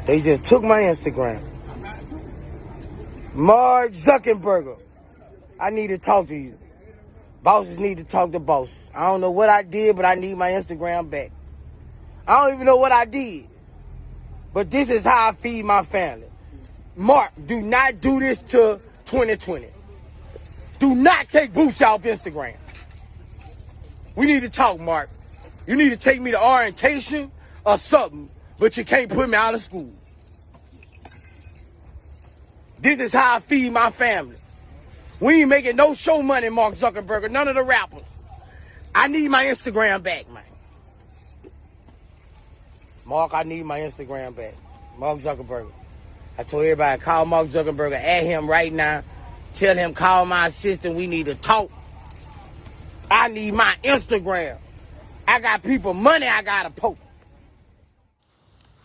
They just took my Instagram. Mark Zuckerberg, I need to talk to you. Bosses need to talk to bosses. I don't know what I did, but I need my Instagram back. I don't even know what I did. But this is how I feed my family. Mark, do not do this to 2020. Do not take Boosie off Instagram. We need to talk, Mark. You need to take me to orientation or something, but you can't put me out of school. This is how I feed my family. We ain't making no show money, Mark Zuckerberg, none of the rappers. I need my Instagram back, man. Mark, I need my Instagram back. Mark Zuckerberg. I told everybody, call Mark Zuckerberg, at him right now. Tell him, call my assistant, we need to talk. I need my Instagram. I got people money I gotta post.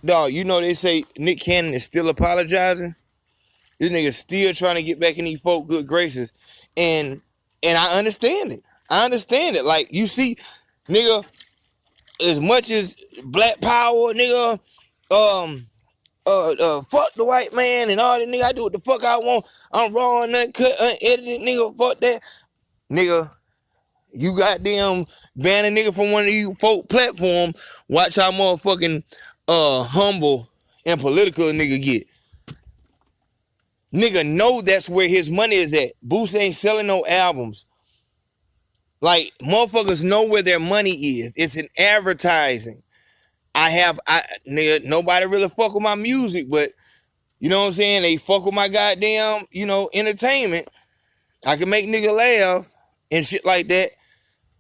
Dog, you know they say Nick Cannon is still apologizing? This nigga still trying to get back in these folk good graces. And I understand it. I understand it. Like, you see, nigga, as much as black power, nigga, fuck the white man and all that, nigga, I do what the fuck I want. I'm raw and uncut, unedited, nigga, fuck that. Nigga, you goddamn ban a nigga from one of these folk platform, watch how motherfucking humble and political a nigga get. Nigga know that's where his money is at. Boosie ain't selling no albums. Like, motherfuckers know where their money is. It's in advertising. Nigga, nobody really fuck with my music, but you know what I'm saying? They fuck with my goddamn, entertainment. I can make nigga laugh and shit like that.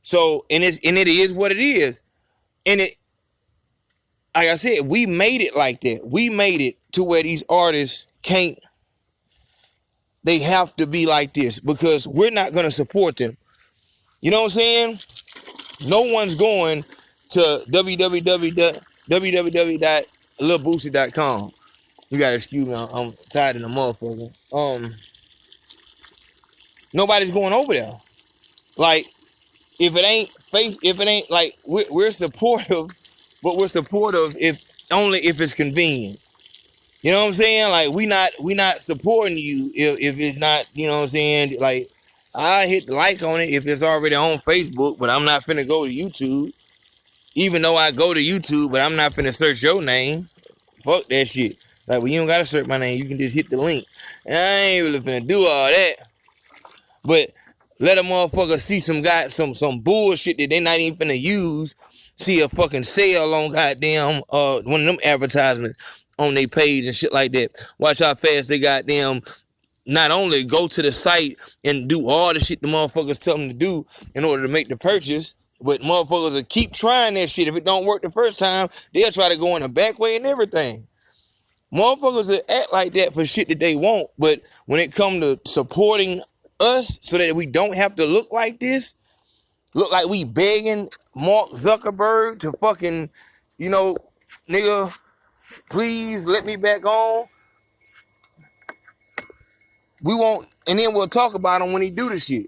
So, and it is what it is. And it, like I said, we made it like that. We made it to where these artists can't, they have to be like this because we're not going to support them. You know what I'm saying? No one's going to www.lilboosie.com. You gotta excuse me, I'm tired of the motherfucker. Nobody's going over there. Like, if it ain't like we're supportive, but we're supportive if it's convenient. You know what I'm saying? Like, we not supporting you if it's not, you know what I'm saying? Like, I hit the like on it if it's already on Facebook, but I'm not finna go to YouTube. Even though I go to YouTube, but I'm not finna search your name. Fuck that shit. Like, well, you don't gotta search my name. You can just hit the link. And I ain't really finna do all that. But let a motherfucker see some bullshit that they not even finna use. See a fucking sale on goddamn one of them advertisements on their page and shit like that. Watch how fast they goddamn not only go to the site and do all the shit the motherfuckers tell them to do in order to make the purchase, but motherfuckers will keep trying that shit. If it don't work the first time, they'll try to go in the back way and everything. Motherfuckers will act like that for shit that they want, but when it come to supporting us so that we don't have to look like this, look like we begging Mark Zuckerberg to fucking, nigga, please let me back on. We won't, and then we'll talk about him when he do the shit.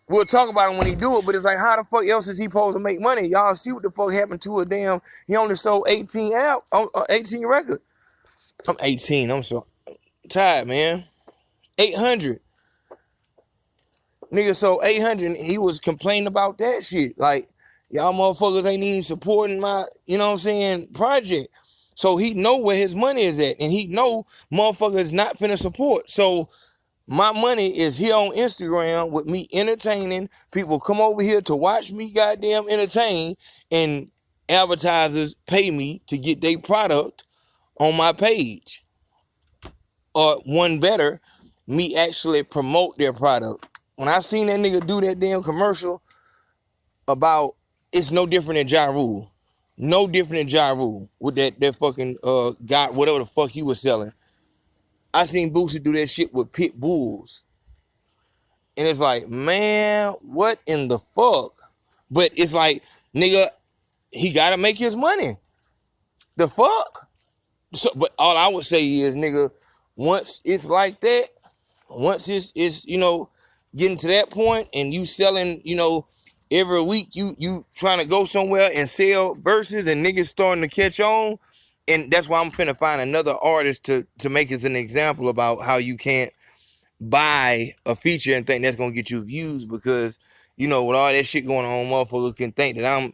We'll talk about him when he do it, but it's like, how the fuck else is he supposed to make money? Y'all see what the fuck happened to a damn, he only sold 18 records. I'm 18, I'm so tired, man. 800. Nigga sold 800, he was complaining about that shit. Like, y'all motherfuckers ain't even supporting my, you know what I'm saying, project. So he know where his money is at, and he know motherfuckers not finna support. So my money is here on Instagram with me entertaining. People come over here to watch me goddamn entertain, and advertisers pay me to get their product on my page. Or one better, me actually promote their product. When I seen that nigga do that damn commercial about, it's no different than Ja Rule. No different than Ja Rule with that fucking guy, whatever the fuck he was selling. I seen Boosie do that shit with pit bulls. And it's like, man, what in the fuck? But it's like, nigga, he gotta make his money. The fuck? So, but all I would say is, nigga, once it's like that, once it's getting to that point and you selling, every week you trying to go somewhere and sell verses and niggas starting to catch on, And that's why I'm finna find another artist to make as an example about how you can't buy a feature and think that's gonna get you views, because with all that shit going on, motherfuckers can think that I'm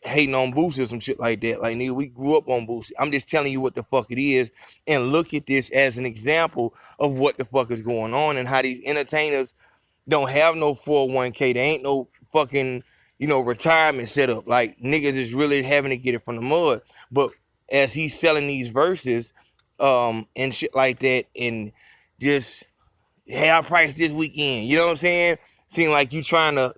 hating on Boosie or some shit like that. Like, nigga, we grew up on Boosie. I'm just telling you what the fuck it is, and look at this as an example of what the fuck is going on and how these entertainers don't have no 401k. They ain't no fucking retirement set up. Like, niggas is really having to get it from the mud. But as he's selling these verses and shit like that, and just, hey, I priced this weekend, you know what I'm saying? Seem like you trying to,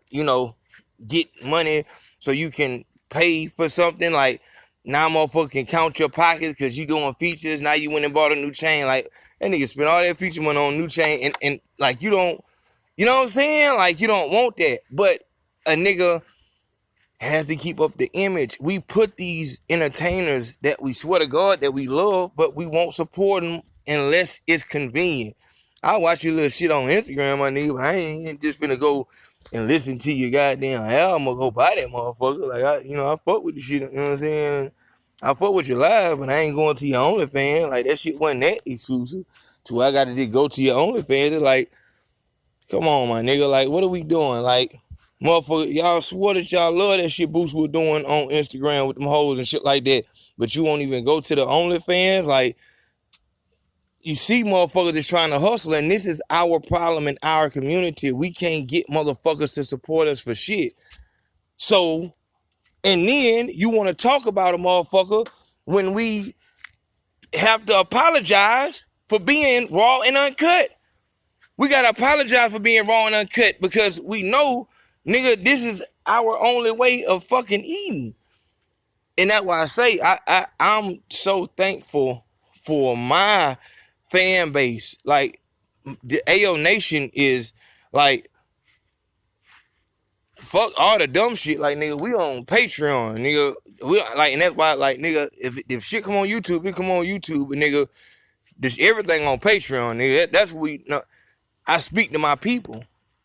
get money so you can pay for something. Like, now motherfucker can count your pockets because you doing features. Now you went and bought a new chain. Like, that nigga spent all that feature money on a new chain, and like, you don't, you know what I'm saying? Like, you don't want that. But a nigga has to keep up the image. We put these entertainers that we swear to God that we love, but we won't support them unless it's convenient. I watch your little shit on Instagram, my nigga, but I ain't just finna go and listen to your goddamn album or go buy that motherfucker. Like, I fuck with the shit, you know what I'm saying? I fuck with your live, but I ain't going to your OnlyFans. Like, that shit wasn't that exclusive to where I got to just go to your OnlyFans. It's like, come on, my nigga. Like, what are we doing? Like, motherfucker, y'all swore that y'all love that shit Boost was doing on Instagram with them hoes and shit like that, but you won't even go to the OnlyFans. Like, you see motherfuckers just trying to hustle, and this is our problem in our community. We can't get motherfuckers to support us for shit. So, and then you want to talk about a motherfucker when we have to apologize for being raw and uncut. We got to apologize for being raw and uncut because we know, nigga, this is our only way of fucking eating. And that's why I say I'm so thankful for my fan base. Like, the AO Nation is like, fuck all the dumb shit. Like, nigga, we on Patreon, nigga. We like, and that's why, like, nigga, if shit come on YouTube, it come on YouTube, and nigga, this everything on Patreon, nigga. That's what we know. I speak to my people.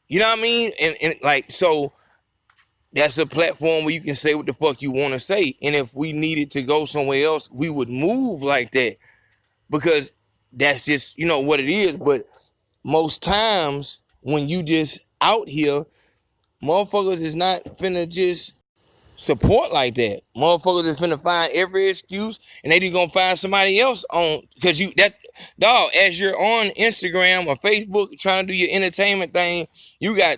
You know what I mean? And like, so that's a platform where you can say what the fuck you want to say. And if we needed to go somewhere else, we would move like that, because that's just, what it is. But most times when you just out here, motherfuckers is not finna just support like that. Motherfuckers is finna find every excuse, and they just gonna find somebody else on, because dog, as you're on Instagram or Facebook trying to do your entertainment thing, you got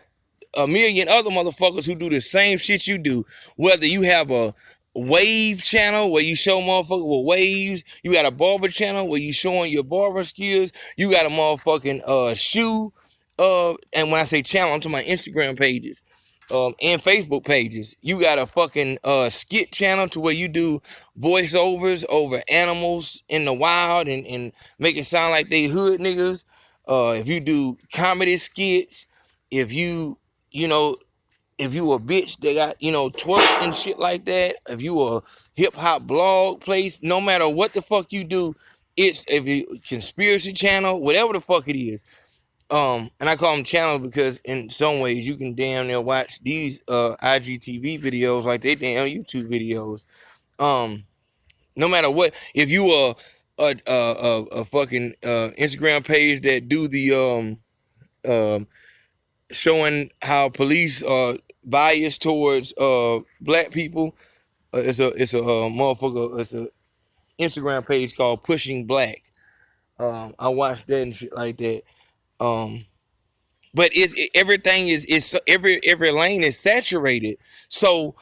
a million other motherfuckers who do the same shit you do. Whether you have a wave channel where you show motherfuckers with waves, you got a barber channel where you showing your barber skills, you got a motherfucking shoe, and when I say channel, I'm talking about Instagram pages, and Facebook pages. You got a fucking skit channel to where you do voiceovers over animals in the wild and make it sound like they hood niggas. If you do comedy skits, if you if you a bitch that got, twerk and shit like that, if you a hip-hop blog place, no matter what the fuck you do, it's if you conspiracy channel, whatever the fuck it is. And I call them channels because in some ways you can damn near watch these IGTV videos like they damn YouTube videos. No matter what, if you a fucking Instagram page that do the showing how police are biased towards black people, it's a motherfucker. It's a Instagram page called Pushing Black. I watched that and shit like that. But everything is every lane is saturated. So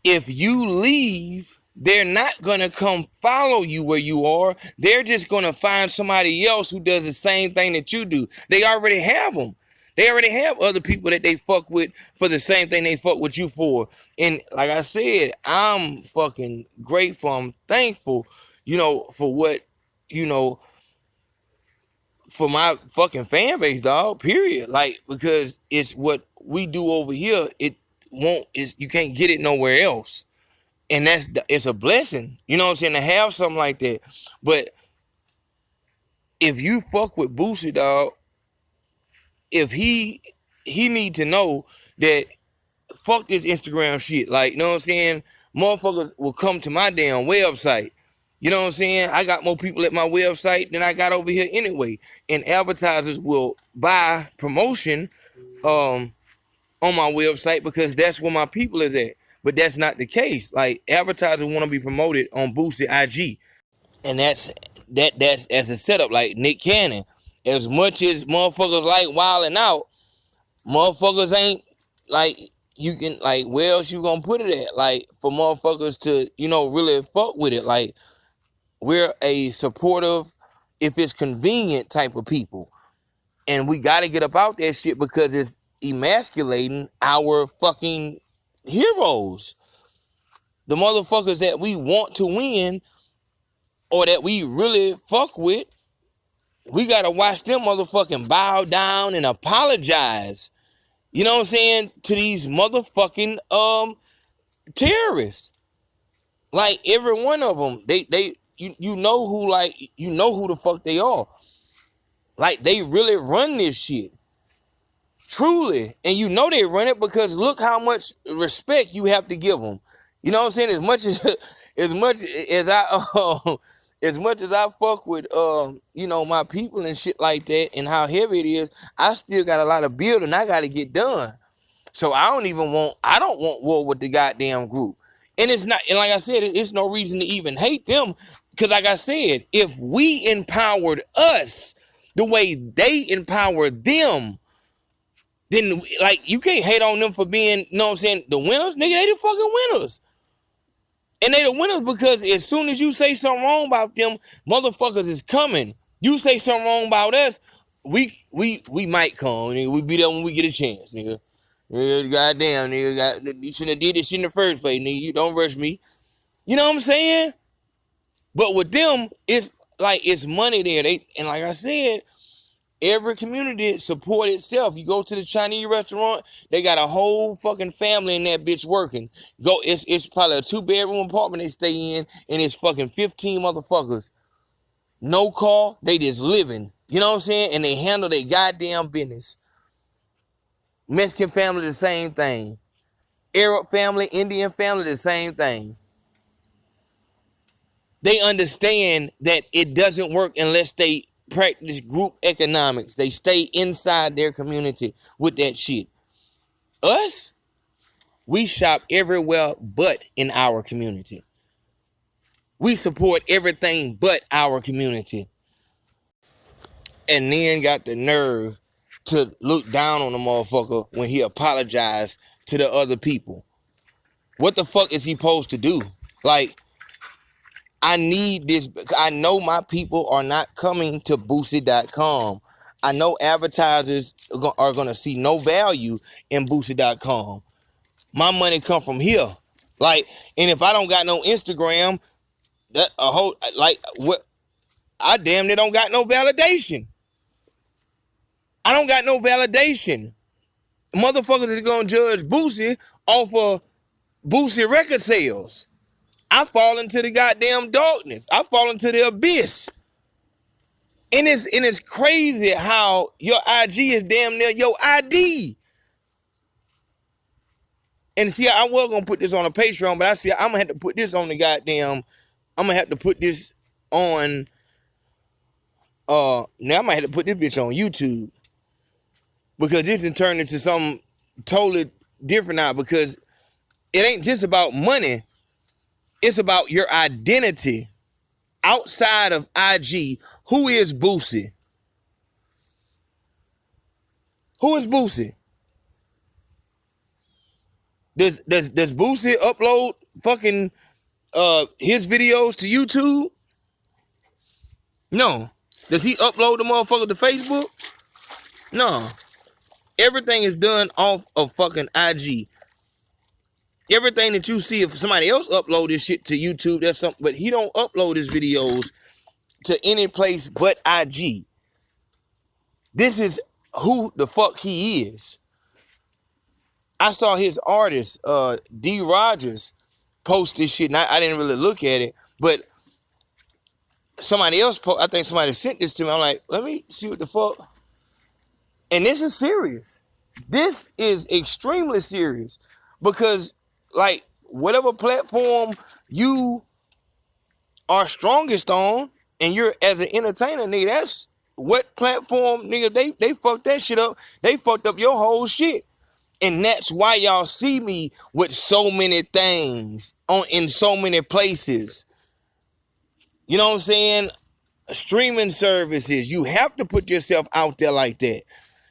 if you leave, they're not gonna come follow you where you are. They're just gonna find somebody else who does the same thing that you do. They already have them. They already have other people that they fuck with for the same thing they fuck with you for. And like I said, I'm fucking grateful. I'm thankful, for what, for my fucking fan base, dog, period. Like, because it's what we do over here. You can't get it nowhere else. And it's a blessing, you know what I'm saying, to have something like that. But if you fuck with Boosie, dog, if he need to know that fuck this Instagram shit. Like, you know what I'm saying? motherfuckers will come to my damn website. You know what I'm saying? I got more people at my website than I got over here anyway. And advertisers will buy promotion on my website because that's where my people is at. But that's not the case. Like, advertisers want to be promoted on Boosie IG. And that's as a setup. Like Nick Cannon. As much as motherfuckers like wilding out, motherfuckers ain't like, you can, like, where else you gonna put it at? Like, for motherfuckers to, really fuck with it. Like, we're a supportive, if it's convenient type of people. And we gotta get up out that shit because it's emasculating our fucking heroes. The motherfuckers that we want to win or that we really fuck with, we gotta watch them motherfucking bow down and apologize. You know what I'm saying? To these motherfucking terrorists. Like, every one of them, you know who the fuck they are. Like, they really run this shit. Truly. And you know they run it because look how much respect you have to give them. You know what I'm saying? As much as I fuck with my people and shit like that and how heavy it is, I still got a lot of building I gotta get done. So I don't want war with the goddamn group. And it's not, and like I said, it's no reason to even hate them. Because like I said, if we empowered us the way they empower them, then, like, you can't hate on them for being, you know what I'm saying, the winners. Nigga, they the fucking winners. And they the winners because as soon as you say something wrong about them, motherfuckers is coming. You say something wrong about us, we might come, nigga. We be there when we get a chance, nigga. Goddamn, nigga, you shouldn't have did this shit in the first place, nigga. You don't rush me. You know what I'm saying? But with them, it's like, it's money there. And like I said, every community support itself. You go to the Chinese restaurant, they got a whole fucking family in that bitch working. It's probably a 2-bedroom apartment they stay in, and it's fucking 15 motherfuckers. No car, they just living. You know what I'm saying? And they handle their goddamn business. Mexican family, the same thing. Arab family, Indian family, the same thing. They understand that it doesn't work unless they practice group economics. They stay inside their community with that shit. Us, we shop everywhere but in our community. We support everything but our community. And then got the nerve to look down on the motherfucker when he apologized to the other people. What the fuck is he supposed to do? Like, I need this. I know my people are not coming to Boosie.com. I know advertisers are going to see no value in Boosie.com. My money come from here. Like, and if I don't got no Instagram, that a whole, like, what, I damn near don't got no validation. I don't got no validation. Motherfuckers is going to judge Boosie off of Boosie record sales. I fall into the goddamn darkness. I fall into the abyss. And it's crazy how your IG is damn near your ID. And see, I was gonna put this on a Patreon, but I see I'm gonna have to put this on the goddamn. I'm gonna have to put this on. Now I might have to put this bitch on YouTube because this can turn into something totally different now. Because it ain't just about money. It's about your identity outside of IG. Who is Boosie? Who is Boosie? Does Boosie upload fucking his videos to YouTube? No. Does he upload the motherfucker to Facebook? No. Everything is done off of fucking IG. Everything that you see, if somebody else upload this shit to YouTube, that's something, but he don't upload his videos to any place but IG. This is who the fuck he is. I saw his artist, D. Rogers, post this shit, and I didn't really look at it, but somebody else, I think somebody sent this to me. I'm like, let me see what the fuck. And this is serious. This is extremely serious because, like, whatever platform you are strongest on, and you're as an entertainer, nigga, that's what platform, nigga, they fucked that shit up. They fucked up your whole shit. And that's why y'all see me with so many things in so many places. You know what I'm saying? Streaming services, you have to put yourself out there like that.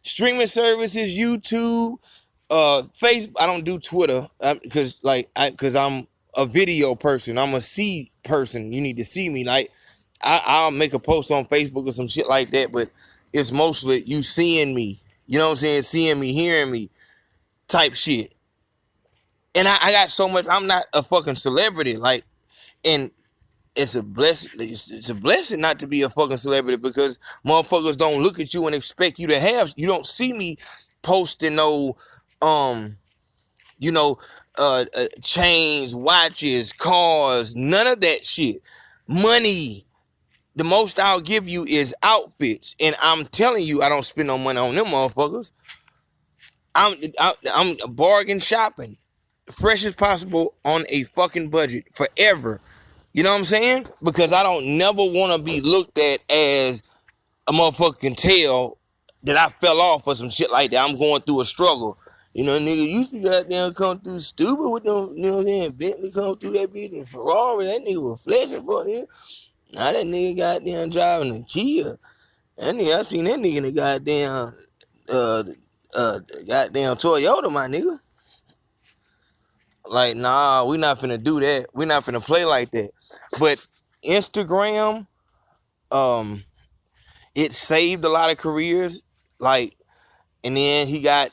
Streaming services, YouTube, Facebook. I don't do Twitter because I'm a video person. I'm a see person. You need to see me. Like I'll make a post on Facebook or some shit like that, but it's mostly you seeing me. You know what I'm saying? Seeing me, hearing me, type shit. And I got so much. I'm not a fucking celebrity. Like, and it's a blessing. It's a blessing not to be a fucking celebrity because motherfuckers don't look at you and expect you to have. You don't see me posting no, you know, chains, watches, cars, none of that shit. Money. The most I'll give you is outfits, and I'm telling you, I don't spend no money on them motherfuckers. I'm bargain shopping, fresh as possible on a fucking budget forever. You know what I'm saying? Because I don't never want to be looked at as a motherfucker can tell that I fell off or some shit like that. I'm going through a struggle. You know, nigga used to goddamn come through stupid with them, you know what I'm saying? Bentley come through that bitch and Ferrari, that nigga was flexing for it. Now that nigga goddamn driving a Kia. That nigga, I seen that nigga in the goddamn Toyota, my nigga. Like, nah, we not finna do that. We not finna play like that. But Instagram, it saved a lot of careers. Like, and then he got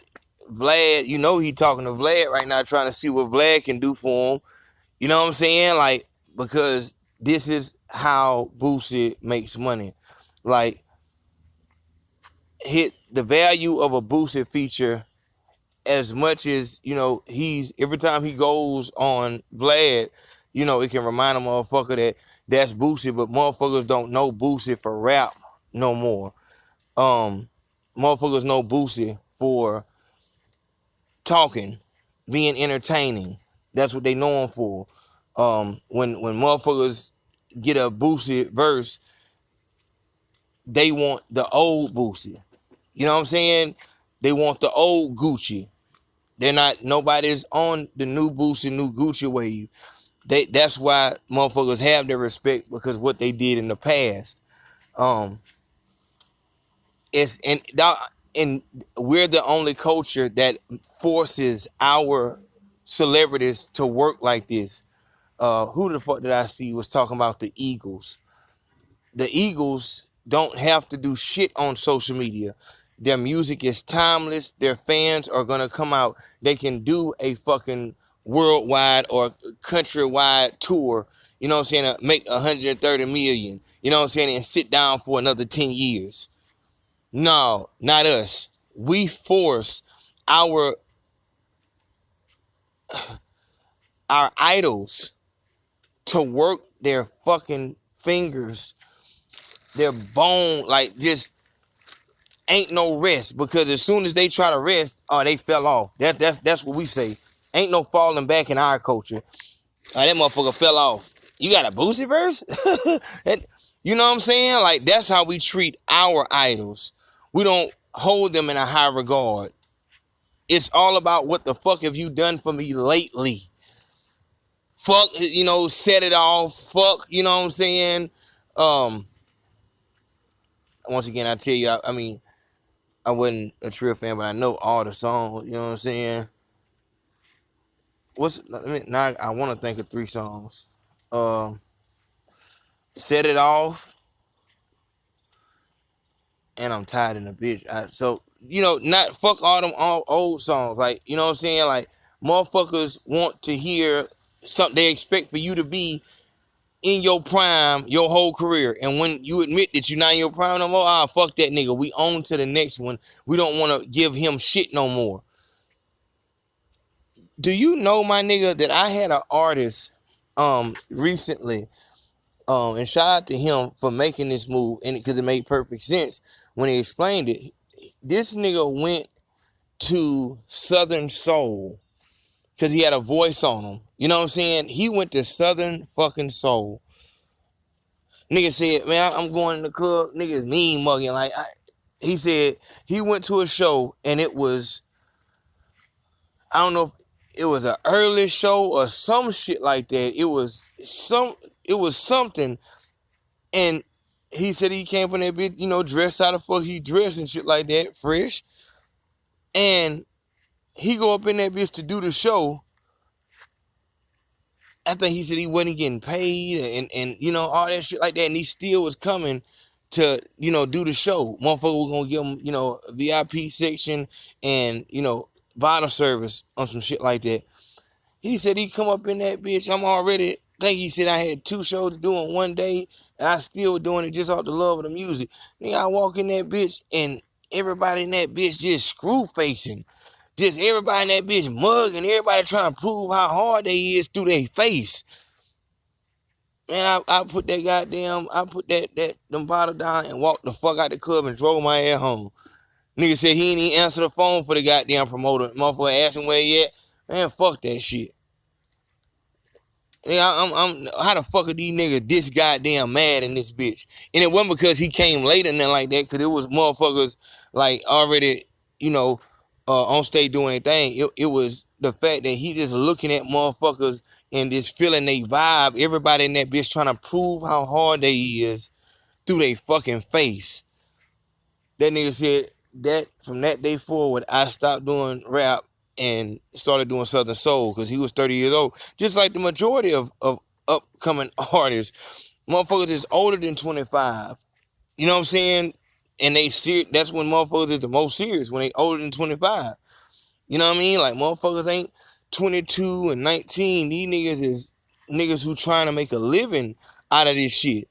Vlad. You know he talking to Vlad right now, trying to see what Vlad can do for him. You know what I'm saying? Like, because this is how Boosie makes money. Like, hit the value of a Boosie feature as much as, you know, he's every time he goes on Vlad, you know, it can remind a motherfucker that that's Boosie, but motherfuckers don't know Boosie for rap no more. Motherfuckers know Boosie for talking, being entertaining. That's what they know him for. When motherfuckers get a Boosie verse, they want the old Boosie. You know what I'm saying? They want the old Gucci. They're not, nobody's on the new Boosie, new Gucci wave. That's why motherfuckers have their respect, because what they did in the past. And we're the only culture that forces our celebrities to work like this. Who the fuck did I see was talking about the Eagles? The Eagles don't have to do shit on social media. Their music is timeless. Their fans are going to come out. They can do a fucking worldwide or countrywide tour, you know what I'm saying, make 130 million, you know what I'm saying, and sit down for another 10 years. No, not us. We force our idols to work their fucking fingers, their bone, like just ain't no rest, because as soon as they try to rest, they fell off. That's what we say. Ain't no falling back in our culture. That motherfucker fell off. You got a Boosie verse? You know what I'm saying? Like, that's how we treat our idols. We don't hold them in a high regard. It's all about what the fuck have you done for me lately? Fuck, you know, set it off. Fuck, you know what I'm saying? Once again, I tell you, I mean, I wasn't a Trill fan, but I know all the songs. You know what I'm saying? Now I want to think of 3 songs. Set It Off, and I'm Tired in a Bitch. So, you know, not fuck all them old songs. Like, you know what I'm saying? Like, motherfuckers want to hear something. They expect for you to be in your prime your whole career. And when you admit that you're not in your prime no more, fuck that nigga. We on to the next one. We don't want to give him shit no more. Do you know, my nigga, that I had an artist recently, and shout out to him for making this move, and because it made perfect sense when he explained it. This nigga went to Southern Soul because he had a voice on him. You know what I'm saying? He went to Southern fucking Soul. Nigga said, man, I'm going in the club. Niggas mean mugging. He said he went to a show and it was, I don't know if it was an early show or some shit like that. It was something. And he said he came from that bitch, you know, dressed how the fuck he dressed and shit like that, fresh. And he go up in that bitch to do the show. I think he said he wasn't getting paid and you know, all that shit like that. And he still was coming to, you know, do the show. Motherfucker was gonna give him, you know, a VIP section and, you know, bottle service on some shit like that. He said he come up in that bitch. I think he said I had 2 shows to do in one day, and I still doing it just off the love of the music. Nigga, I walk in that bitch, and everybody in that bitch just screw facing. Just everybody in that bitch mugging, everybody trying to prove how hard they is through their face. Man, I put them bottle down and walked the fuck out the club and drove my ass home. Nigga said he ain't even answer the phone for the goddamn promoter. Motherfucker asked him where he at. Man, fuck that shit. I'm how the fuck are these niggas this goddamn mad in this bitch? And it wasn't because he came late and nothing like that, because it was motherfuckers like already, you know, on stage doing anything. It was the fact that he just looking at motherfuckers and just feeling they vibe. Everybody in that bitch trying to prove how hard they is through their fucking face. That nigga said that from that day forward, I stopped doing rap and started doing Southern Soul because he was 30 years old. Just like the majority of upcoming artists. Motherfuckers is older than 25. You know what I'm saying? And that's when motherfuckers is the most serious, when they older than 25. You know what I mean? Like, motherfuckers ain't 22 and 19. These niggas is niggas who trying to make a living out of this shit.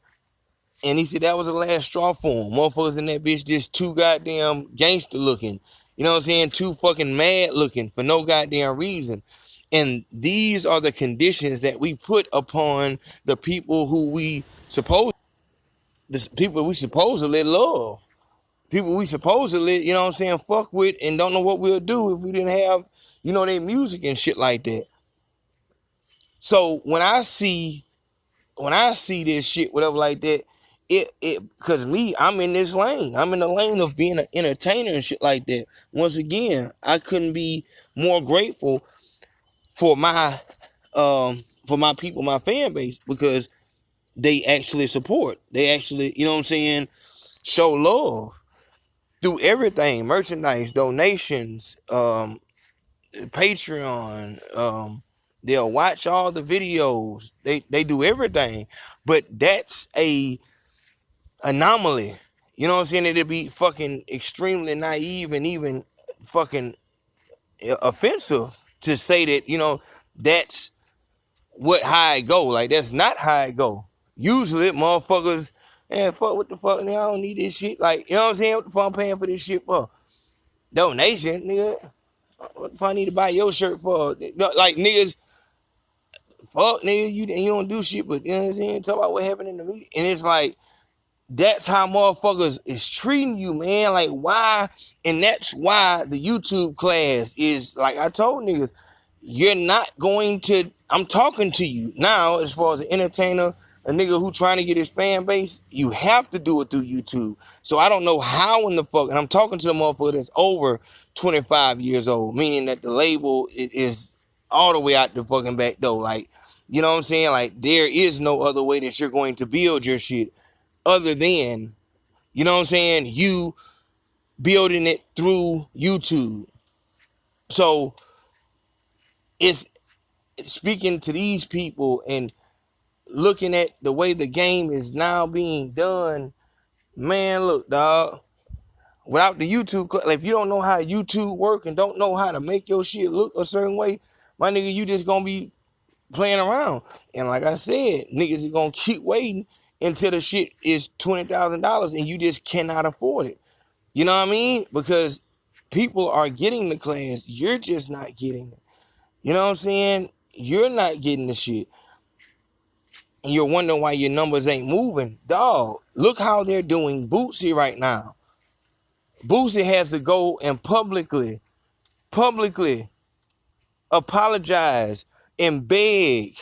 And he said that was the last straw for him. Motherfuckers in that bitch just too goddamn gangster looking. You know what I'm saying? Too fucking mad looking for no goddamn reason. And these are the conditions that we put upon the people who people we supposedly love. People we supposedly, you know what I'm saying, fuck with and don't know what we'll do if we didn't have, you know, their music and shit like that. So when I see this shit, whatever like that, cause me, I'm in this lane. I'm in the lane of being an entertainer and shit like that. Once again, I couldn't be more grateful for my people, my fan base, because they actually support. They actually, you know what I'm saying, show love through everything, merchandise, donations, Patreon, they'll watch all the videos. They do everything. But that's a anomaly. You know what I'm saying? It'd be fucking extremely naive and even fucking offensive to say that, you know, that's how it go. Like, that's not how it go. Usually, motherfuckers, man, fuck, what the fuck, nigga, I don't need this shit. Like, you know what I'm saying? What the fuck I'm paying for this shit for? Donation, nigga. What the fuck I need to buy your shirt for? Like, niggas, fuck, nigga, you don't do shit, but, you know what I'm saying? Talk about what happened in the meeting. And it's like, that's how motherfuckers is treating you, man. Like, why? And that's why the YouTube class is, like I told niggas, you're not going to, I'm talking to you now as far as an entertainer, a nigga who trying to get his fan base, you have to do it through YouTube. So I don't know how in the fuck, and I'm talking to the motherfucker that's over 25 years old, meaning that the label is all the way out the fucking back door. Like, you know what I'm saying? Like, there is no other way that you're going to build your shit other than, you know what I'm saying, you building it through YouTube. So it's speaking to these people and looking at the way the game is now being done. Man, look, dog, without the YouTube, like, if you don't know how YouTube work and don't know how to make your shit look a certain way, my nigga, you just gonna be playing around. And like I said, niggas are gonna keep waiting until the shit is $20,000 and you just cannot afford it. You know what I mean? Because people are getting the class, you're just not getting it. You know what I'm saying? You're not getting the shit. And you're wondering why your numbers ain't moving. Dog, look how they're doing Boosie right now. Boosie has to go and publicly apologize and beg,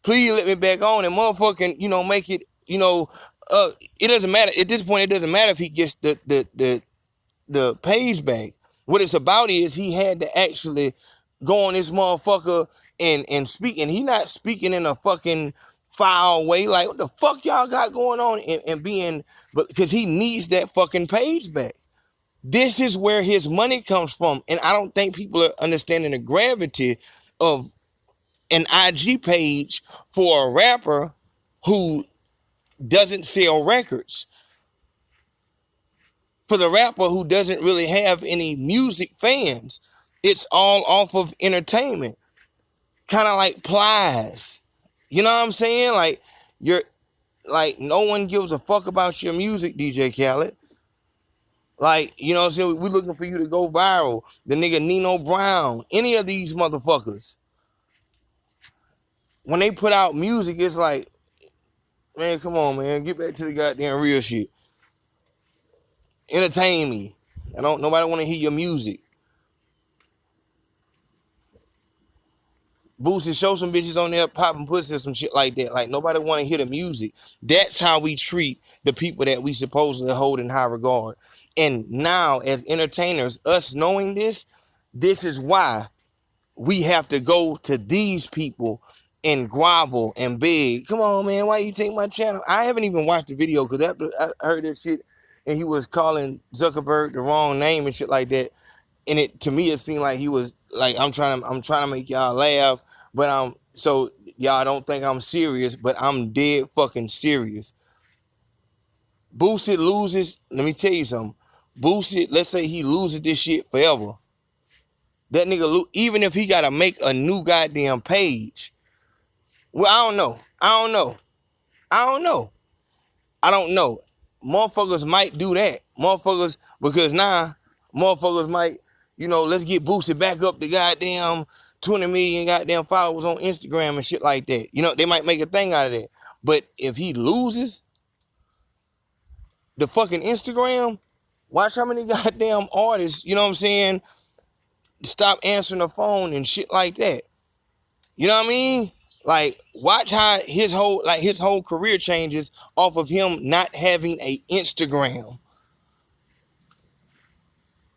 please let me back on, and motherfucking, make it, it doesn't matter. At this point, it doesn't matter if he gets the page back. What it's about is he had to actually go on this motherfucker and speak, and he not speaking in a fucking foul way. Like, what the fuck y'all got going on, and being, but because he needs that fucking page back. This is where his money comes from, and I don't think people are understanding the gravity of an IG page for a rapper who doesn't sell records. For the rapper who doesn't really have any music fans, it's all off of entertainment. Kind of like Plies. You know what I'm saying? Like, you're like, no one gives a fuck about your music, DJ Khaled. Like, you know what I'm saying? We're looking for you to go viral. The nigga Nino Brown, any of these motherfuckers. When they put out music, it's like, man, come on, man. Get back to the goddamn real shit. Entertain me. Nobody want to hear your music. Boosie, show some bitches on there popping pussy or some shit like that. Like, nobody want to hear the music. That's how we treat the people that we supposedly hold in high regard. And now, as entertainers, us knowing this is why we have to go to these people and grovel and beg. Come on, man, why you take my channel? I haven't even watched the video because after I heard that shit and he was calling Zuckerberg the wrong name and shit like that. And to me, it seemed like he was like, I'm trying to make y'all laugh, but so y'all don't think I'm serious, but I'm dead fucking serious. Boosie loses. Let me tell you something. Boosie, let's say he loses this shit forever. That nigga, even if he gotta make a new goddamn page. Well, I don't know. Motherfuckers might do that. Because now, motherfuckers might, let's get Boosie back up to goddamn 20 million goddamn followers on Instagram and shit like that. They might make a thing out of that. But if he loses the fucking Instagram, watch how many goddamn artists, you know what I'm saying, stop answering the phone and shit like that. You know what I mean? Like, watch how his whole career changes off of him not having a Instagram.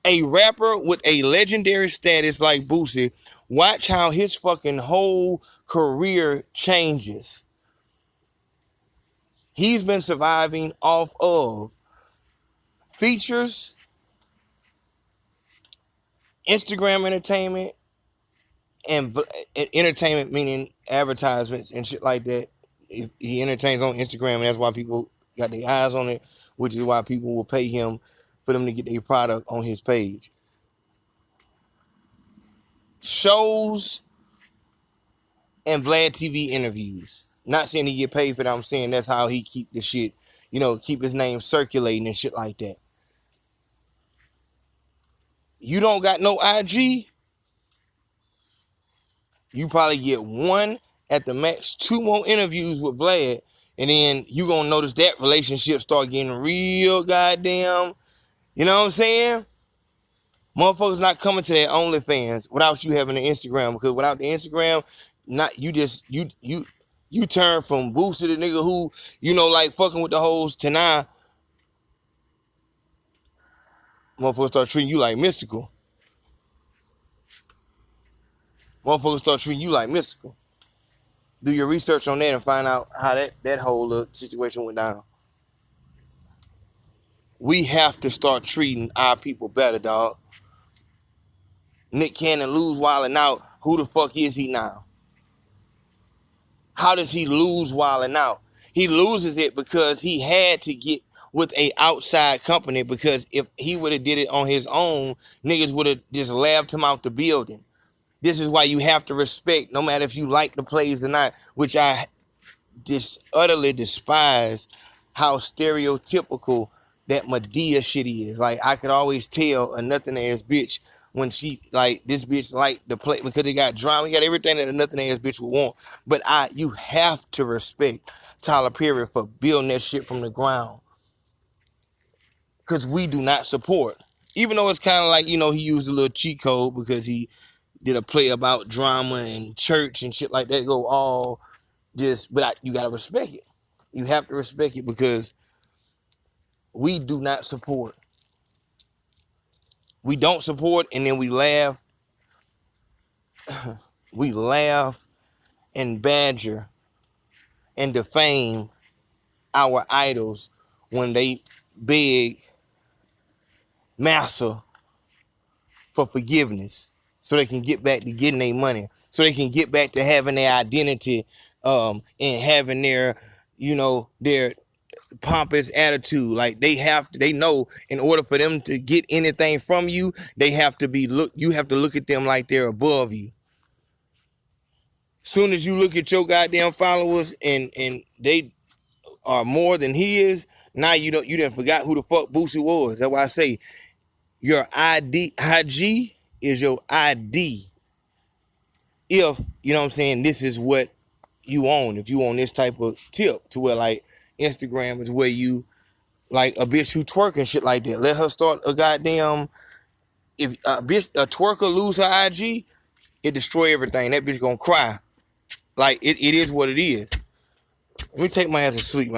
A rapper with a legendary status like Boosie, watch how his fucking whole career changes. He's been surviving off of features, Instagram entertainment, and entertainment meaning advertisements and shit like that. If he entertains on Instagram, and that's why people got their eyes on it, which is why people will pay him for them to get their product on his page. Shows and Vlad TV interviews. Not saying he get paid for that. I'm saying that's how he keep the shit, keep his name circulating and shit like that. You don't got no IG, you probably get one, at the max 2 more interviews with Vlad, and then you gonna notice that relationship start getting real goddamn, you know what I'm saying? Motherfuckers not coming to their OnlyFans without you having an Instagram, because without the Instagram, you turn from Boosie, the nigga who, like fucking with the hoes, to now motherfuckers start treating you like mystical. Do your research on that and find out how that whole situation went down. We have to start treating our people better, dog. Nick Cannon lose wilding out. Who the fuck is he now? How does he lose wilding out? He loses it because he had to get with a outside company, because if he would have did it on his own, niggas would have just laughed him out the building. This is why you have to respect, no matter if you like the plays or not, which I just utterly despise how stereotypical that Medea shit is. Like, I could always tell a nothing ass bitch when she, like, this bitch like the play, because they got drama, we got everything that a nothing ass bitch would want. But you have to respect Tyler Perry for building that shit from the ground, because we do not support. Even though it's kind of like, he used a little cheat code because he did a play about drama and church and shit like that go all just, but you gotta respect it. You have to respect it because we do not support. We don't support, and then we laugh. We laugh and badger and defame our idols when they beg massa for forgiveness so they can get back to getting their money, so they can get back to having their identity, and having their, their pompous attitude. Like they know in order for them to get anything from you, you have to look at them like they're above you. Soon as you look at your goddamn followers and they are more than he is, now you done forgot who the fuck Boosie was. That's why I say your IG is your ID. If, you know what I'm saying, this is what you own. If you own this type of tip to where like Instagram is where you like a bitch who twerk and shit like that. Let her start a goddamn, if a twerker lose her IG, it destroy everything. That bitch gonna cry. Like it is what it is. Let me take my ass to sleep, man.